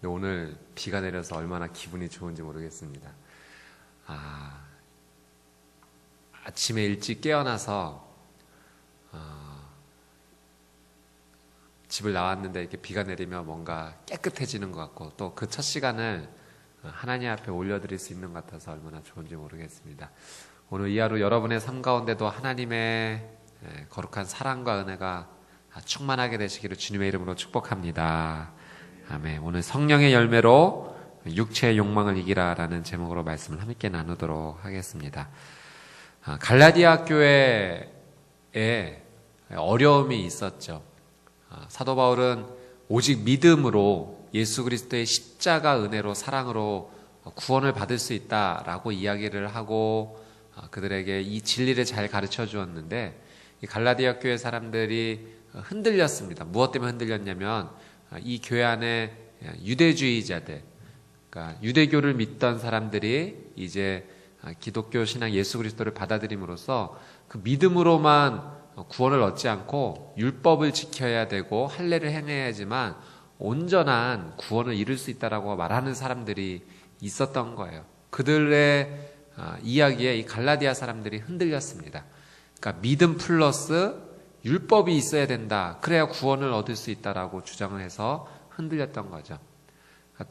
근데 오늘 비가 내려서 얼마나 기분이 좋은지 모르겠습니다. 아침에 일찍 깨어나서 집을 나왔는데 이렇게 비가 내리면 뭔가 깨끗해지는 것 같고, 또 그 첫 시간을 하나님 앞에 올려드릴 수 있는 것 같아서 얼마나 좋은지 모르겠습니다. 오늘 이 하루 여러분의 삶 가운데도 하나님의 거룩한 사랑과 은혜가 충만하게 되시기를 주님의 이름으로 축복합니다. 아멘. 오늘 성령의 열매로 육체의 욕망을 이기라라는 제목으로 말씀을 함께 나누도록 하겠습니다. 갈라디아 교회에 어려움이 있었죠. 사도 바울은 오직 믿음으로 예수 그리스도의 십자가 은혜로 사랑으로 구원을 받을 수 있다라고 이야기를 하고 그들에게 이 진리를 잘 가르쳐 주었는데, 이 갈라디아 교회 사람들이 흔들렸습니다. 무엇 때문에 흔들렸냐면 이 교회 안에 유대주의자들, 그러니까 유대교를 믿던 사람들이 이제 기독교 신앙 예수 그리스도를 받아들임으로써 그 믿음으로만 구원을 얻지 않고 율법을 지켜야 되고 할례를 행해야지만 온전한 구원을 이룰 수 있다라고 말하는 사람들이 있었던 거예요. 그들의 이야기에 이 갈라디아 사람들이 흔들렸습니다. 그러니까 믿음 플러스 율법이 있어야 된다, 그래야 구원을 얻을 수 있다라고 주장을 해서 흔들렸던 거죠.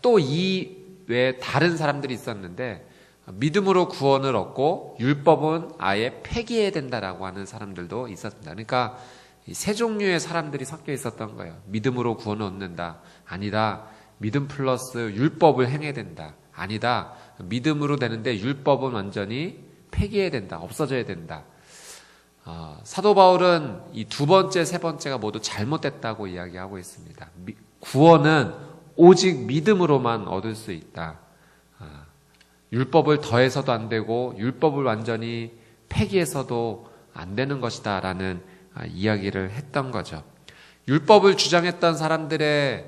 또 이 외에 다른 사람들이 있었는데, 믿음으로 구원을 얻고 율법은 아예 폐기해야 된다라고 하는 사람들도 있었습니다. 그러니까 세 종류의 사람들이 섞여 있었던 거예요. 믿음으로 구원을 얻는다, 아니다. 믿음 플러스 율법을 행해야 된다, 아니다. 믿음으로 되는데 율법은 완전히 폐기해야 된다, 없어져야 된다. 사도 바울은 이 두 번째, 세 번째가 모두 잘못됐다고 이야기하고 있습니다. 구원은 오직 믿음으로만 얻을 수 있다. 율법을 더해서도 안 되고 율법을 완전히 폐기해서도 안 되는 것이다 라는 이야기를 했던 거죠. 율법을 주장했던 사람들의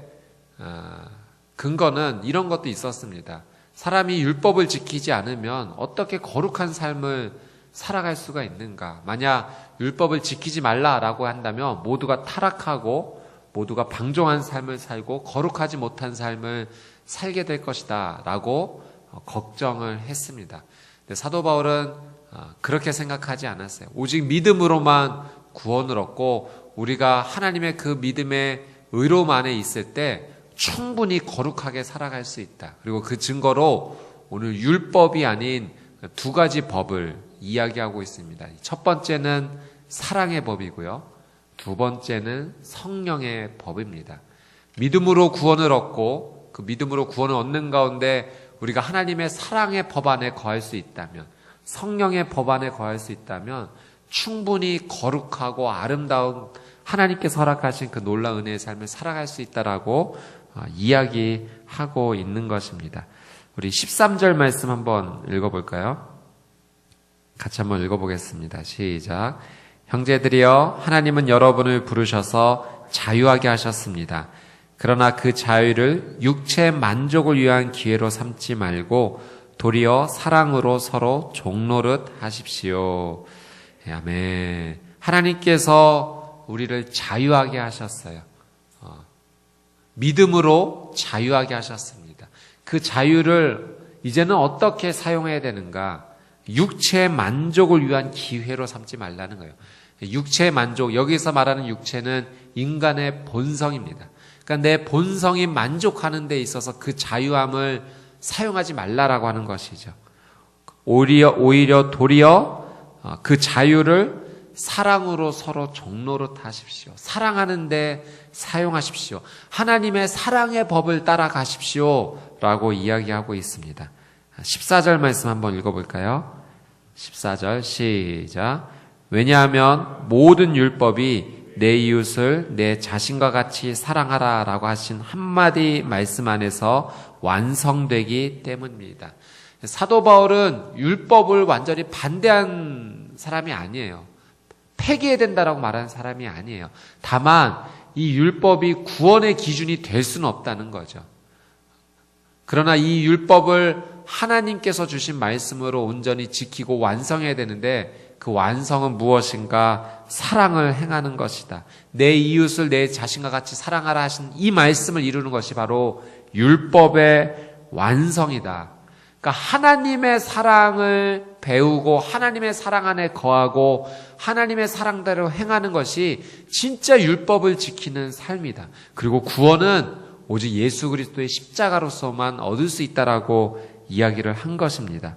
근거는 이런 것도 있었습니다. 사람이 율법을 지키지 않으면 어떻게 거룩한 삶을 살아갈 수가 있는가? 만약 율법을 지키지 말라라고 한다면 모두가 타락하고 모두가 방종한 삶을 살고 거룩하지 못한 삶을 살게 될 것이다 라고 걱정을 했습니다. 근데 사도 바울은 그렇게 생각하지 않았어요. 오직 믿음으로만 구원을 얻고 우리가 하나님의 그 믿음의 의로움 안에 있을 때 충분히 거룩하게 살아갈 수 있다. 그리고 그 증거로 오늘 율법이 아닌 두 가지 법을 이야기하고 있습니다. 첫 번째는 사랑의 법이고요, 두 번째는 성령의 법입니다. 믿음으로 구원을 얻고 그 믿음으로 구원을 얻는 가운데 우리가 하나님의 사랑의 법 안에 거할 수 있다면, 성령의 법 안에 거할 수 있다면 충분히 거룩하고 아름다운 하나님께서 허락하신 그 놀라운 은혜의 삶을 살아갈 수 있다라고 이야기하고 있는 것입니다. 우리 13절 말씀 한번 읽어볼까요? 같이 한번 읽어보겠습니다. 시작. 형제들이여, 하나님은 여러분을 부르셔서 자유하게 하셨습니다. 그러나 그 자유를 육체의 만족을 위한 기회로 삼지 말고 도리어 사랑으로 서로 종노릇 하십시오. 아멘. 하나님께서 우리를 자유하게 하셨어요. 믿음으로 자유하게 하셨습니다. 그 자유를 이제는 어떻게 사용해야 되는가? 육체의 만족을 위한 기회로 삼지 말라는 거예요. 육체의 만족, 여기서 말하는 육체는 인간의 본성입니다. 그러니까 내 본성이 만족하는 데 있어서 그 자유함을 사용하지 말라라고 하는 것이죠. 오히려 도리어 그 자유를 사랑으로 서로 종노릇 하십시오. 사랑하는데 사용하십시오. 하나님의 사랑의 법을 따라가십시오 라고 이야기하고 있습니다. 14절 말씀 한번 읽어볼까요? 14절 시작. 왜냐하면 모든 율법이 내 이웃을 내 자신과 같이 사랑하라 라고 하신 한마디 말씀 안에서 완성되기 때문입니다. 사도 바울은 율법을 완전히 반대한 사람이 아니에요. 폐기해야 된다라고 말하는 사람이 아니에요. 다만 이 율법이 구원의 기준이 될 수는 없다는 거죠. 그러나 이 율법을 하나님께서 주신 말씀으로 온전히 지키고 완성해야 되는데 그 완성은 무엇인가? 사랑을 행하는 것이다. 내 이웃을 내 자신과 같이 사랑하라 하신 이 말씀을 이루는 것이 바로 율법의 완성이다. 그러니까 하나님의 사랑을 배우고 하나님의 사랑 안에 거하고 하나님의 사랑대로 행하는 것이 진짜 율법을 지키는 삶이다. 그리고 구원은 오직 예수 그리스도의 십자가로서만 얻을 수 있다라고 이야기를 한 것입니다.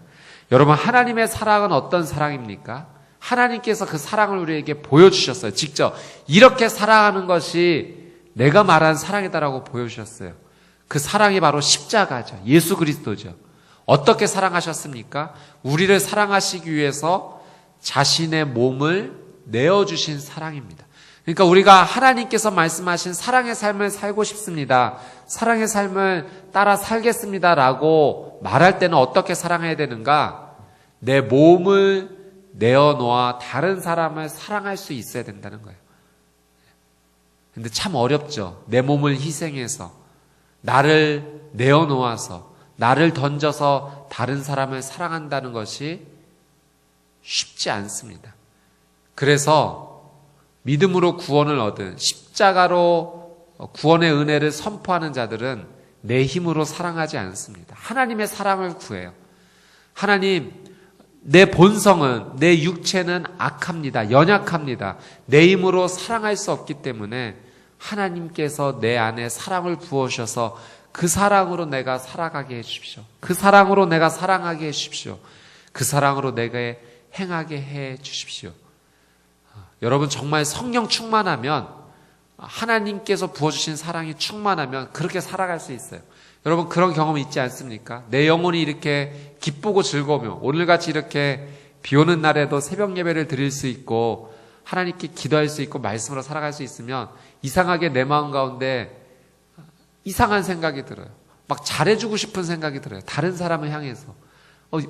여러분, 하나님의 사랑은 어떤 사랑입니까? 하나님께서 그 사랑을 우리에게 보여주셨어요. 직접 이렇게 사랑하는 것이 내가 말한 사랑이다라고 보여주셨어요. 그 사랑이 바로 십자가죠. 예수 그리스도죠. 어떻게 사랑하셨습니까? 우리를 사랑하시기 위해서 자신의 몸을 내어주신 사랑입니다. 그러니까 우리가 하나님께서 말씀하신 사랑의 삶을 살고 싶습니다. 사랑의 삶을 따라 살겠습니다 라고 말할 때는 어떻게 사랑해야 되는가? 내 몸을 내어놓아 다른 사람을 사랑할 수 있어야 된다는 거예요. 근데 참 어렵죠. 내 몸을 희생해서 나를 내어놓아서 나를 던져서 다른 사람을 사랑한다는 것이 쉽지 않습니다. 그래서 믿음으로 구원을 얻은 십자가로 구원의 은혜를 선포하는 자들은 내 힘으로 사랑하지 않습니다. 하나님의 사랑을 구해요. 하나님, 내 본성은, 내 육체는 악합니다. 연약합니다. 내 힘으로 사랑할 수 없기 때문에 하나님께서 내 안에 사랑을 부어주셔서 그 사랑으로 내가 살아가게 해주십시오. 그 사랑으로 내가 사랑하게 해주십시오. 그 사랑으로 내가 행하게 해주십시오. 여러분, 정말 성령 충만하면, 하나님께서 부어주신 사랑이 충만하면 그렇게 살아갈 수 있어요. 여러분, 그런 경험 있지 않습니까? 내 영혼이 이렇게 기쁘고 즐거우며 오늘같이 이렇게 비 오는 날에도 새벽 예배를 드릴 수 있고 하나님께 기도할 수 있고 말씀으로 살아갈 수 있으면 이상하게 내 마음 가운데 이상한 생각이 들어요. 막 잘해주고 싶은 생각이 들어요. 다른 사람을 향해서.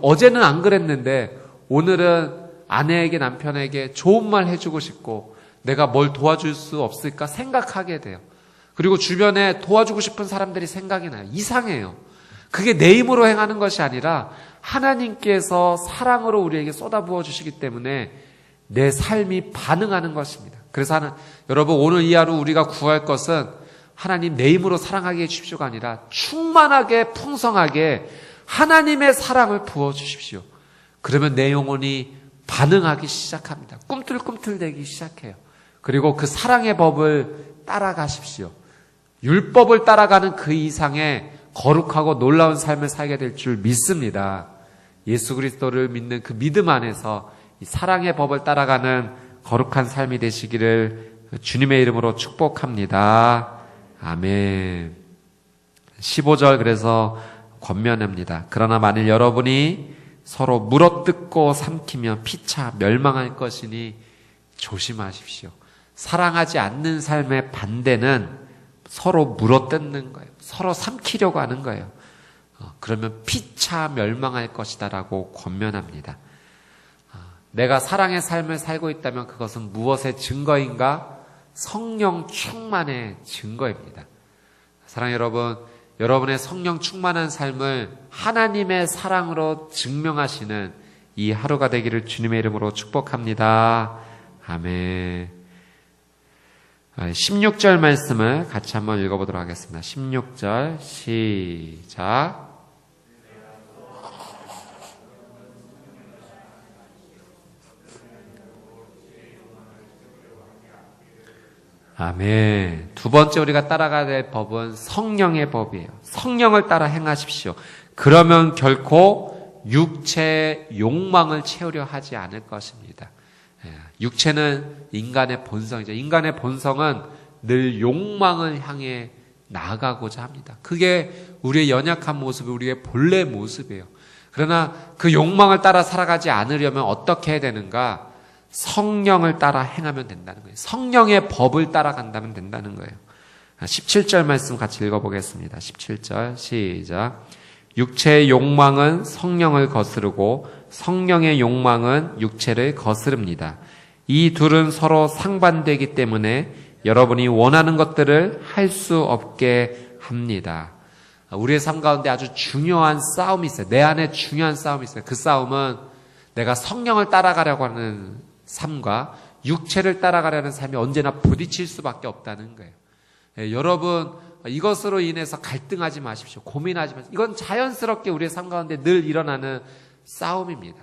어제는 안 그랬는데 오늘은 아내에게 남편에게 좋은 말 해주고 싶고 내가 뭘 도와줄 수 없을까 생각하게 돼요. 그리고 주변에 도와주고 싶은 사람들이 생각이 나요. 이상해요. 그게 내 힘으로 행하는 것이 아니라 하나님께서 사랑으로 우리에게 쏟아부어 주시기 때문에 내 삶이 반응하는 것입니다. 그래서 여러분, 오늘 이 하루 우리가 구할 것은 하나님 내 힘으로 사랑하게 해주십시오가 아니라 충만하게 풍성하게 하나님의 사랑을 부어주십시오. 그러면 내 영혼이 반응하기 시작합니다. 꿈틀꿈틀대기 시작해요. 그리고 그 사랑의 법을 따라가십시오. 율법을 따라가는 그 이상의 거룩하고 놀라운 삶을 살게 될 줄 믿습니다. 예수 그리스도를 믿는 그 믿음 안에서 이 사랑의 법을 따라가는 거룩한 삶이 되시기를 주님의 이름으로 축복합니다. 아멘. 15절 그래서 권면합니다. 그러나 만일 여러분이 서로 물어뜯고 삼키며 피차 멸망할 것이니 조심하십시오. 사랑하지 않는 삶의 반대는 서로 물어뜯는 거예요. 서로 삼키려고 하는 거예요. 그러면 피차 멸망할 것이다 라고 권면합니다. 내가 사랑의 삶을 살고 있다면 그것은 무엇의 증거인가? 성령 충만의 증거입니다. 사랑 여러분, 여러분의 성령 충만한 삶을 하나님의 사랑으로 증명하시는 이 하루가 되기를 주님의 이름으로 축복합니다. 아멘. 16절 말씀을 같이 한번 읽어보도록 하겠습니다. 16절 시작. 아멘. 두 번째 우리가 따라가야 될 법은 성령의 법이에요. 성령을 따라 행하십시오. 그러면 결코 육체의 욕망을 채우려 하지 않을 것입니다. 육체는 인간의 본성이죠. 인간의 본성은 늘 욕망을 향해 나아가고자 합니다. 그게 우리의 연약한 모습이 우리의 본래 모습이에요. 그러나 그 욕망을 따라 살아가지 않으려면 어떻게 해야 되는가? 성령을 따라 행하면 된다는 거예요. 성령의 법을 따라간다면 된다는 거예요. 17절 말씀 같이 읽어보겠습니다. 17절 시작. 육체의 욕망은 성령을 거스르고 성령의 욕망은 육체를 거스릅니다. 이 둘은 서로 상반되기 때문에 여러분이 원하는 것들을 할 수 없게 합니다. 우리의 삶 가운데 아주 중요한 싸움이 있어요. 내 안에 중요한 싸움이 있어요. 그 싸움은 내가 성령을 따라가려고 하는 삶과 육체를 따라가려는 삶이 언제나 부딪힐 수밖에 없다는 거예요. 여러분, 이것으로 인해서 갈등하지 마십시오. 고민하지 마십시오. 이건 자연스럽게 우리의 삶 가운데 늘 일어나는 싸움입니다.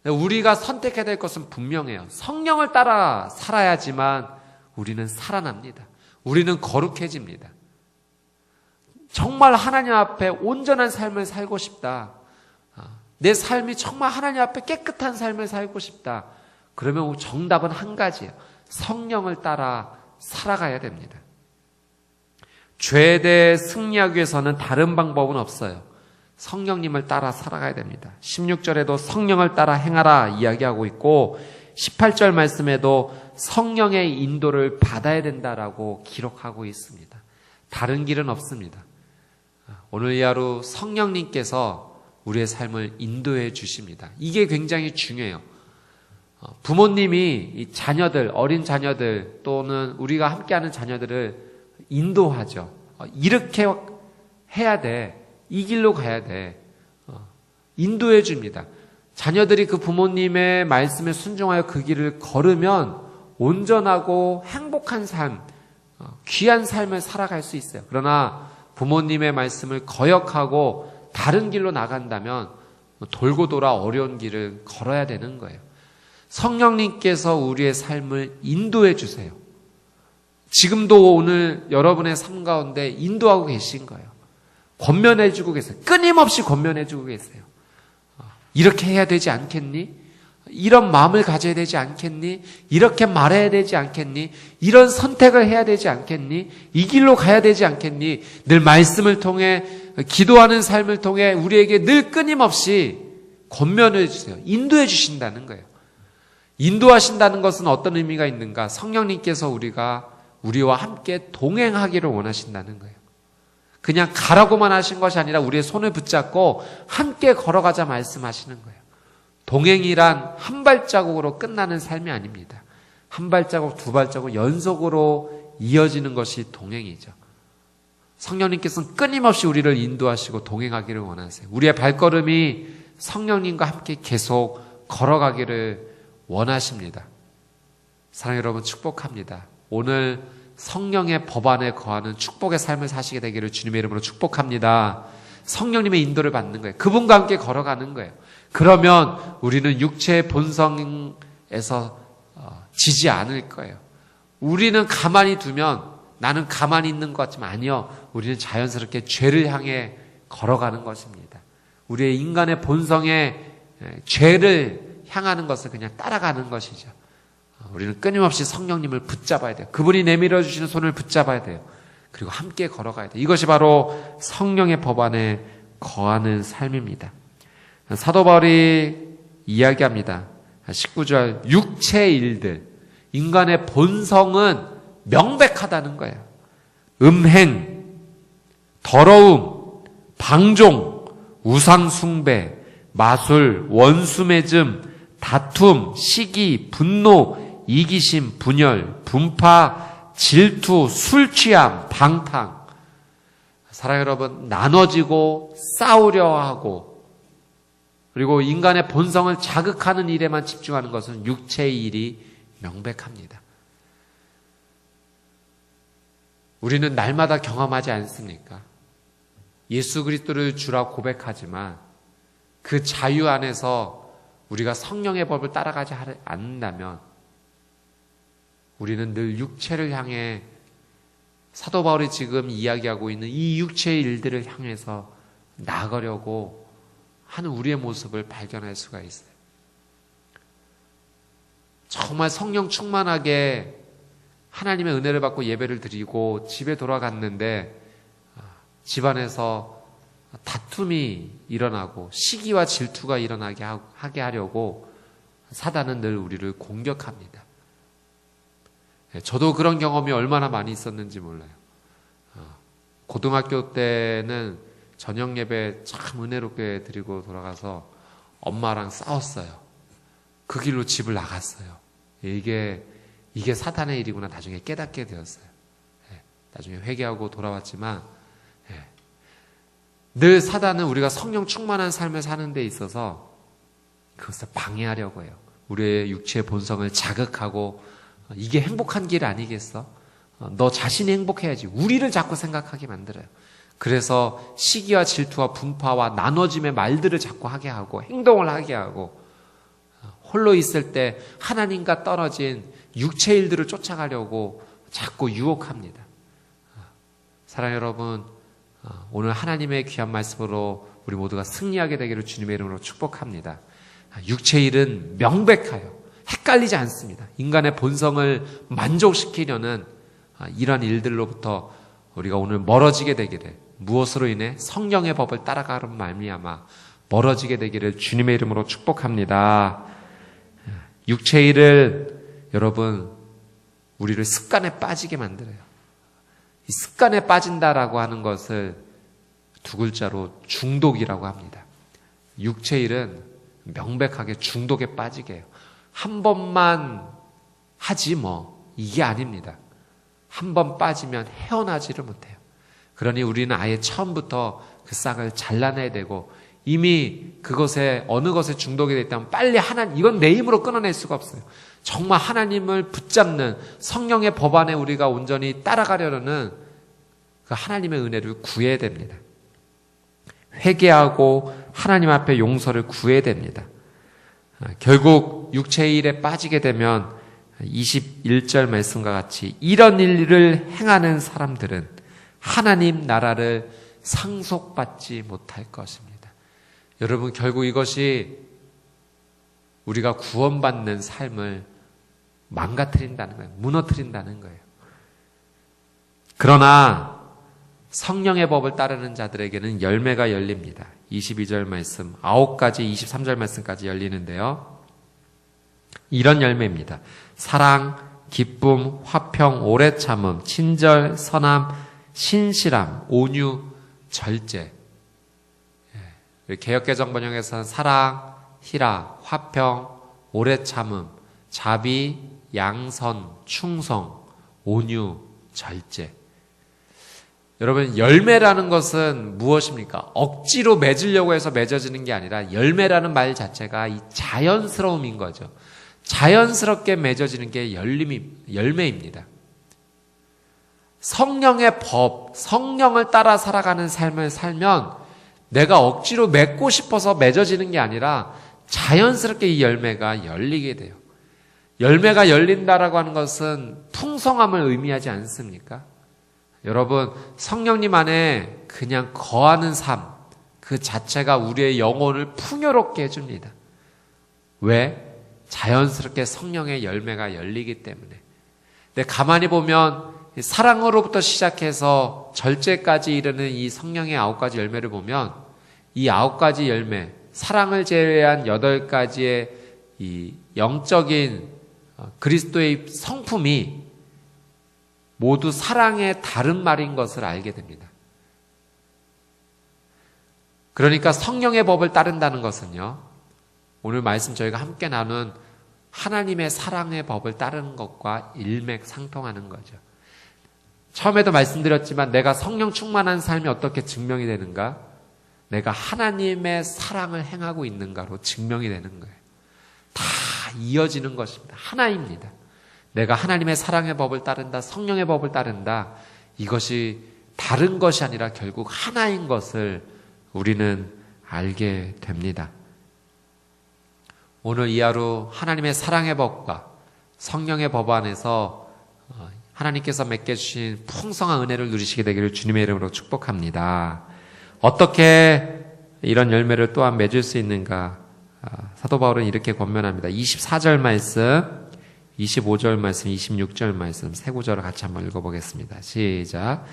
우리가 선택해야 될 것은 분명해요. 성령을 따라 살아야지만 우리는 살아납니다. 우리는 거룩해집니다. 정말 하나님 앞에 온전한 삶을 살고 싶다. 내 삶이 정말 하나님 앞에 깨끗한 삶을 살고 싶다. 그러면 정답은 한 가지예요. 성령을 따라 살아가야 됩니다. 죄에 대해 승리하기 위해서는 다른 방법은 없어요. 성령님을 따라 살아가야 됩니다. 16절에도 성령을 따라 행하라 이야기하고 있고 18절 말씀에도 성령의 인도를 받아야 된다라고 기록하고 있습니다. 다른 길은 없습니다. 오늘 이 하루 성령님께서 우리의 삶을 인도해 주십니다. 이게 굉장히 중요해요. 부모님이 이 자녀들, 어린 자녀들 또는 우리가 함께하는 자녀들을 인도하죠. 이렇게 해야 돼. 이 길로 가야 돼. 인도해 줍니다. 자녀들이 그 부모님의 말씀에 순종하여 그 길을 걸으면 온전하고 행복한 삶, 귀한 삶을 살아갈 수 있어요. 그러나 부모님의 말씀을 거역하고 다른 길로 나간다면 돌고 돌아 어려운 길을 걸어야 되는 거예요. 성령님께서 우리의 삶을 인도해 주세요. 지금도 오늘 여러분의 삶 가운데 인도하고 계신 거예요. 권면해 주고 계세요. 끊임없이 권면해 주고 계세요. 이렇게 해야 되지 않겠니? 이런 마음을 가져야 되지 않겠니? 이렇게 말해야 되지 않겠니? 이런 선택을 해야 되지 않겠니? 이 길로 가야 되지 않겠니? 늘 말씀을 통해 기도하는 삶을 통해 우리에게 늘 끊임없이 권면해 주세요. 인도해 주신다는 거예요. 인도하신다는 것은 어떤 의미가 있는가? 성령님께서 우리와 함께 동행하기를 원하신다는 거예요. 그냥 가라고만 하신 것이 아니라 우리의 손을 붙잡고 함께 걸어가자 말씀하시는 거예요. 동행이란 한 발자국으로 끝나는 삶이 아닙니다. 한 발자국, 두 발자국 연속으로 이어지는 것이 동행이죠. 성령님께서는 끊임없이 우리를 인도하시고 동행하기를 원하세요. 우리의 발걸음이 성령님과 함께 계속 걸어가기를 원하십니다. 사랑하는 여러분, 축복합니다. 오늘 성령의 법안에 거하는 축복의 삶을 사시게 되기를 주님의 이름으로 축복합니다. 성령님의 인도를 받는 거예요. 그분과 함께 걸어가는 거예요. 그러면 우리는 육체의 본성에서 지지 않을 거예요. 우리는 가만히 두면 나는 가만히 있는 것 같지만 아니요. 우리는 자연스럽게 죄를 향해 걸어가는 것입니다. 우리의 인간의 본성에 죄를 향하는 것을 그냥 따라가는 것이죠. 우리는 끊임없이 성령님을 붙잡아야 돼요. 그분이 내밀어 주시는 손을 붙잡아야 돼요. 그리고 함께 걸어가야 돼요. 이것이 바로 성령의 법안에 거하는 삶입니다. 사도 바울이 이야기합니다. 19절 육체의 일들, 인간의 본성은 명백하다는 거예요. 음행, 더러움, 방종, 우상숭배, 마술, 원수매즘, 다툼, 시기, 분노, 이기심, 분열, 분파, 질투, 술취함, 방탕. 사랑하는 여러분, 나눠지고 싸우려 하고 그리고 인간의 본성을 자극하는 일에만 집중하는 것은 육체의 일이 명백합니다. 우리는 날마다 경험하지 않습니까? 예수 그리스도를 주라 고백하지만 그 자유 안에서 우리가 성령의 법을 따라가지 않는다면 우리는 늘 육체를 향해 사도 바울이 지금 이야기하고 있는 이 육체의 일들을 향해서 나아가려고 하는 우리의 모습을 발견할 수가 있어요. 정말 성령 충만하게 하나님의 은혜를 받고 예배를 드리고 집에 돌아갔는데 집안에서 다툼이 일어나고 시기와 질투가 일어나게 하게 하려고 사단은 늘 우리를 공격합니다. 저도 그런 경험이 얼마나 많이 있었는지 몰라요. 고등학교 때는 저녁 예배 참 은혜롭게 드리고 돌아가서 엄마랑 싸웠어요. 그 길로 집을 나갔어요. 이게 사탄의 일이구나 나중에 깨닫게 되었어요. 나중에 회개하고 돌아왔지만 늘 사단은 우리가 성령 충만한 삶을 사는 데 있어서 그것을 방해하려고 해요. 우리의 육체의 본성을 자극하고 이게 행복한 길 아니겠어? 너 자신이 행복해야지. 우리를 자꾸 생각하게 만들어요. 그래서 시기와 질투와 분파와 나눠짐의 말들을 자꾸 하게 하고 행동을 하게 하고 홀로 있을 때 하나님과 떨어진 육체 일들을 쫓아가려고 자꾸 유혹합니다. 사랑하는 여러분, 오늘 하나님의 귀한 말씀으로 우리 모두가 승리하게 되기를 주님의 이름으로 축복합니다. 육체 일은 명백하여 헷갈리지 않습니다. 인간의 본성을 만족시키려는 이러한 일들로부터 우리가 오늘 멀어지게 되기를, 무엇으로 인해 성령의 법을 따라가는 말미암아 멀어지게 되기를 주님의 이름으로 축복합니다. 육체 일을 여러분 우리를 습관에 빠지게 만들어요. 이 습관에 빠진다라고 하는 것을 두 글자로 중독이라고 합니다. 육체 일은 명백하게 중독에 빠지게 해요. 한 번만 하지 뭐 이게 아닙니다. 한 번 빠지면 헤어나지를 못해요. 그러니 우리는 아예 처음부터 그 싹을 잘라내야 되고, 이미 그것에 어느 것에 중독이 되어 있다면 빨리 이건 내 힘으로 끊어낼 수가 없어요. 정말 하나님을 붙잡는 성령의 법 안에 우리가 온전히 따라가려는 그 하나님의 은혜를 구해야 됩니다. 회개하고 하나님 앞에 용서를 구해야 됩니다. 결국 육체의 일에 빠지게 되면 21절 말씀과 같이 이런 일을 행하는 사람들은 하나님 나라를 상속받지 못할 것입니다. 여러분, 결국 이것이 우리가 구원받는 삶을 망가뜨린다는 거예요. 무너뜨린다는 거예요. 그러나 성령의 법을 따르는 자들에게는 열매가 열립니다. 22절 말씀, 9가지 23절 말씀까지 열리는데요. 이런 열매입니다. 사랑, 기쁨, 화평, 오래 참음, 친절, 선함, 신실함, 온유, 절제. 개역개정 번역에서는 사랑, 희락, 화평, 오래 참음, 자비, 양선, 충성, 온유, 절제. 여러분, 열매라는 것은 무엇입니까? 억지로 맺으려고 해서 맺어지는 게 아니라 열매라는 말 자체가 이 자연스러움인 거죠. 자연스럽게 맺어지는 게 열매입니다. 성령의 법, 성령을 따라 살아가는 삶을 살면 내가 억지로 맺고 싶어서 맺어지는 게 아니라 자연스럽게 이 열매가 열리게 돼요. 열매가 열린다라고 하는 것은 풍성함을 의미하지 않습니까? 여러분, 성령님 안에 그냥 거하는 삶, 그 자체가 우리의 영혼을 풍요롭게 해줍니다. 왜? 자연스럽게 성령의 열매가 열리기 때문에. 근데 가만히 보면 사랑으로부터 시작해서 절제까지 이르는 이 성령의 9가지 열매를 보면 이 9가지 열매, 사랑을 제외한 8가지의 이 영적인 그리스도의 성품이 모두 사랑의 다른 말인 것을 알게 됩니다. 그러니까 성령의 법을 따른다는 것은요, 오늘 말씀 저희가 함께 나눈 하나님의 사랑의 법을 따르는 것과 일맥상통하는 거죠. 처음에도 말씀드렸지만 내가 성령 충만한 삶이 어떻게 증명이 되는가? 내가 하나님의 사랑을 행하고 있는가로 증명이 되는 거예요. 다 이어지는 것입니다. 하나입니다. 내가 하나님의 사랑의 법을 따른다, 성령의 법을 따른다, 이것이 다른 것이 아니라 결국 하나인 것을 우리는 알게 됩니다. 오늘 이 하루 하나님의 사랑의 법과 성령의 법 안에서 하나님께서 맺게 주신 풍성한 은혜를 누리시게 되기를 주님의 이름으로 축복합니다. 어떻게 이런 열매를 또한 맺을 수 있는가? 사도 바울은 이렇게 권면합니다. 24절 말씀, 25절 말씀, 26절 말씀 세 구절을 같이 한번 읽어보겠습니다. 시작.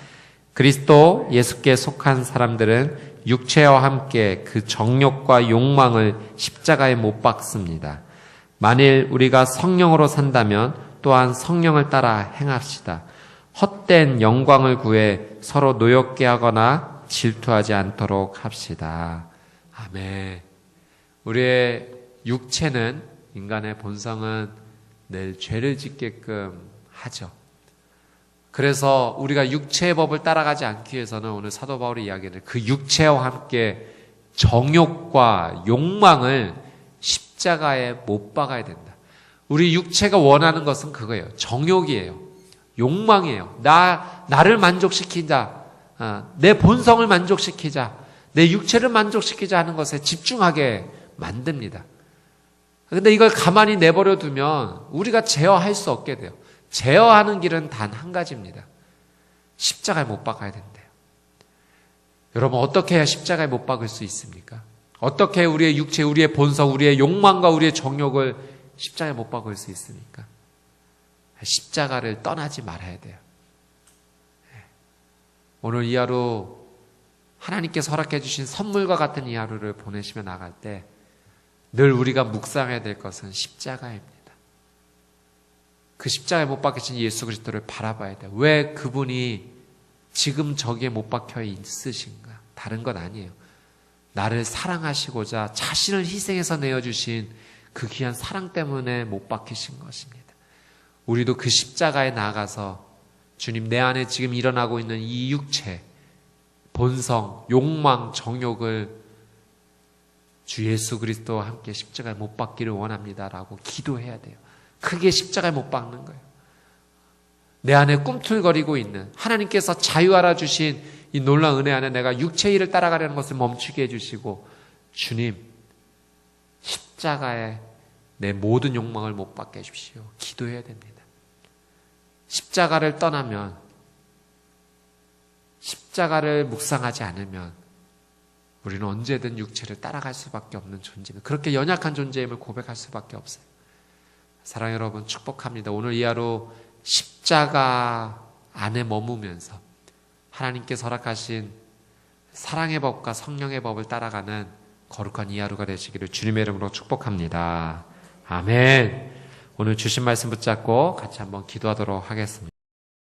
그리스도 예수께 속한 사람들은 육체와 함께 그 정욕과 욕망을 십자가에 못 박습니다. 만일 우리가 성령으로 산다면 또한 성령을 따라 행합시다. 헛된 영광을 구해 서로 노엽게 하거나 질투하지 않도록 합시다. 아멘. 우리의 육체는, 인간의 본성은 늘 죄를 짓게끔 하죠. 그래서 우리가 육체의 법을 따라가지 않기 위해서는 오늘 사도 바울의 이야기를 그 육체와 함께 정욕과 욕망을 십자가에 십자가에 못 박아야 된다. 우리 육체가 원하는 것은 그거예요. 정욕이에요. 욕망이에요. 나를 만족시키자. 내 본성을 만족시키자. 내 육체를 만족시키자 하는 것에 집중하게 만듭니다. 근데 이걸 가만히 내버려 두면 우리가 제어할 수 없게 돼요. 제어하는 길은 단 한 가지입니다. 십자가에 못 박아야 된대요. 여러분, 어떻게 해야 십자가에 못 박을 수 있습니까? 어떻게 우리의 육체, 우리의 본성, 우리의 욕망과 우리의 정욕을 십자가에 못 박을 수 있습니까? 십자가를 떠나지 말아야 돼요. 오늘 이 하루 하나님께서 허락해 주신 선물과 같은 이 하루를 보내시며 나갈 때 늘 우리가 묵상해야 될 것은 십자가입니다. 그 십자가에 못 박히신 예수 그리스도를 바라봐야 돼요. 왜 그분이 지금 저기에 못 박혀 있으신가? 다른 건 아니에요. 나를 사랑하시고자 자신을 희생해서 내어주신 그 귀한 사랑 때문에 못 박히신 것입니다. 우리도 그 십자가에 나가서 주님, 내 안에 지금 일어나고 있는 이 육체, 본성, 욕망, 정욕을 주 예수 그리스도와 함께 십자가에 못 박기를 원합니다라고 기도해야 돼요. 크게 십자가에 못 박는 거예요. 내 안에 꿈틀거리고 있는 하나님께서 자유하라 주신 이 놀라운 은혜 안에 내가 육체의 일을 따라가려는 것을 멈추게 해주시고, 주님, 십자가에 내 모든 욕망을 못 박게 해주십시오. 기도해야 됩니다. 십자가를 떠나면, 십자가를 묵상하지 않으면 우리는 언제든 육체를 따라갈 수밖에 없는 존재입니다. 그렇게 연약한 존재임을 고백할 수밖에 없어요. 사랑하는 여러분, 축복합니다. 오늘 이 하루 십자가 안에 머무면서 하나님께서 허락하신 사랑의 법과 성령의 법을 따라가는 거룩한 이 하루가 되시기를 주님의 이름으로 축복합니다. 아멘. 오늘 주신 말씀 붙잡고 같이 한번 기도하도록 하겠습니다.